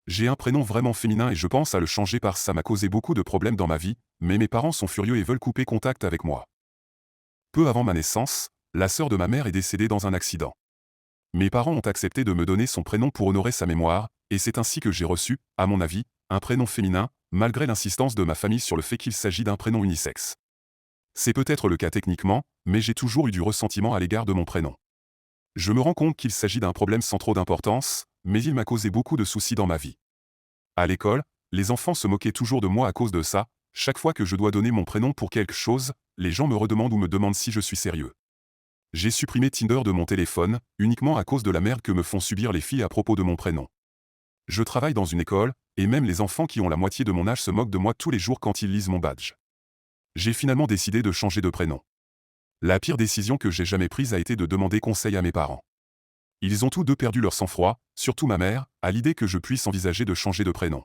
J'ai un prénom vraiment féminin et je pense à le changer parce que ça m'a causé beaucoup de problèmes dans ma vie, mais mes parents sont furieux et veulent couper contact avec moi. Peu avant ma naissance, la sœur de ma mère est décédée dans un accident. Mes parents ont accepté de me donner son prénom pour honorer sa mémoire, et c'est ainsi que j'ai reçu, à mon avis, un prénom féminin, malgré l'insistance de ma famille sur le fait qu'il s'agit d'un prénom unisexe. C'est peut-être le cas techniquement, mais j'ai toujours eu du ressentiment à l'égard de mon prénom. Je me rends compte qu'il s'agit d'un problème sans trop d'importance, mais il m'a causé beaucoup de soucis dans ma vie. À l'école, les enfants se moquaient toujours de moi à cause de ça. Chaque fois que je dois donner mon prénom pour quelque chose, les gens me redemandent ou me demandent si je suis sérieux. J'ai supprimé Tinder de mon téléphone, uniquement à cause de la merde que me font subir les filles à propos de mon prénom. Je travaille dans une école, et même les enfants qui ont la moitié de mon âge se moquent de moi tous les jours quand ils lisent mon badge. J'ai finalement décidé de changer de prénom. La pire décision que j'ai jamais prise a été de demander conseil à mes parents. Ils ont tous deux perdu leur sang-froid, surtout ma mère, à l'idée que je puisse envisager de changer de prénom.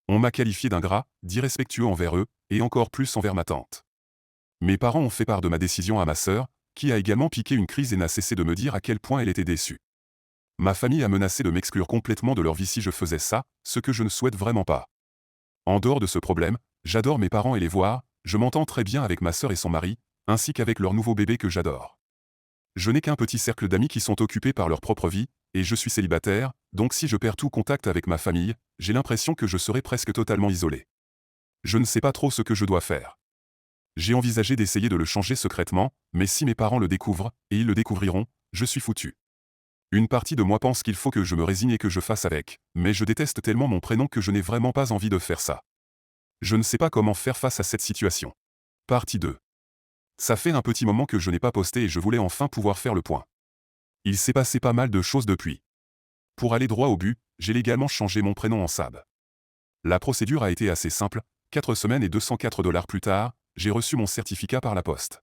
On m'a qualifié d'ingrat, d'irrespectueux envers eux, et encore plus envers ma tante. Mes parents ont fait part de ma décision à ma sœur, qui a également piqué une crise et n'a cessé de me dire à quel point elle était déçue. Ma famille a menacé de m'exclure complètement de leur vie si je faisais ça, ce que je ne souhaite vraiment pas. En dehors de ce problème, j'adore mes parents et les voir, je m'entends très bien avec ma sœur et son mari, ainsi qu'avec leur nouveau bébé que j'adore. Je n'ai qu'un petit cercle d'amis qui sont occupés par leur propre vie, et je suis célibataire, donc si je perds tout contact avec ma famille, j'ai l'impression que je serai presque totalement isolé. Je ne sais pas trop ce que je dois faire. J'ai envisagé d'essayer de le changer secrètement, mais si mes parents le découvrent, et ils le découvriront, je suis foutu. Une partie de moi pense qu'il faut que je me résigne et que je fasse avec, mais je déteste tellement mon prénom que je n'ai vraiment pas envie de faire ça. Je ne sais pas comment faire face à cette situation. Partie 2. Ça fait un petit moment que je n'ai pas posté et je voulais enfin pouvoir faire le point. Il s'est passé pas mal de choses depuis. Pour aller droit au but, j'ai légalement changé mon prénom en Sab. La procédure a été assez simple, 4 semaines et 204 dollars plus tard, j'ai reçu mon certificat par la poste.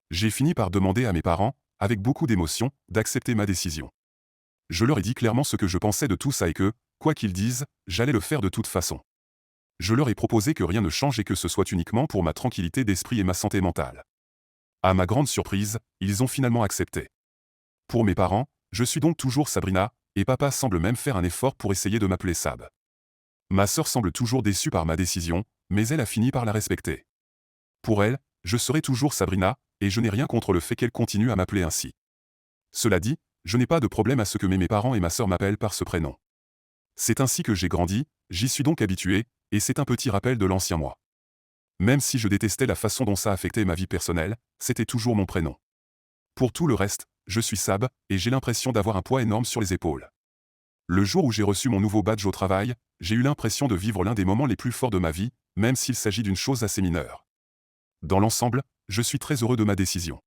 J'ai fini par demander à mes parents, avec beaucoup d'émotion, d'accepter ma décision. Je leur ai dit clairement ce que je pensais de tout ça et que, quoi qu'ils disent, j'allais le faire de toute façon. Je leur ai proposé que rien ne change et que ce soit uniquement pour ma tranquillité d'esprit et ma santé mentale. À ma grande surprise, ils ont finalement accepté. Pour mes parents, je suis donc toujours Sabrina, et papa semble même faire un effort pour essayer de m'appeler Sab. Ma sœur semble toujours déçue par ma décision, mais elle a fini par la respecter. Pour elle, je serai toujours Sabrina, et je n'ai rien contre le fait qu'elle continue à m'appeler ainsi. Cela dit, je n'ai pas de problème à ce que mes parents et ma sœur m'appellent par ce prénom. C'est ainsi que j'ai grandi, j'y suis donc habitué, et c'est un petit rappel de l'ancien moi. Même si je détestais la façon dont ça affectait ma vie personnelle, c'était toujours mon prénom. Pour tout le reste, je suis Sab, et j'ai l'impression d'avoir un poids énorme sur les épaules. Le jour où j'ai reçu mon nouveau badge au travail, j'ai eu l'impression de vivre l'un des moments les plus forts de ma vie, même s'il s'agit d'une chose assez mineure. Dans l'ensemble, je suis très heureux de ma décision.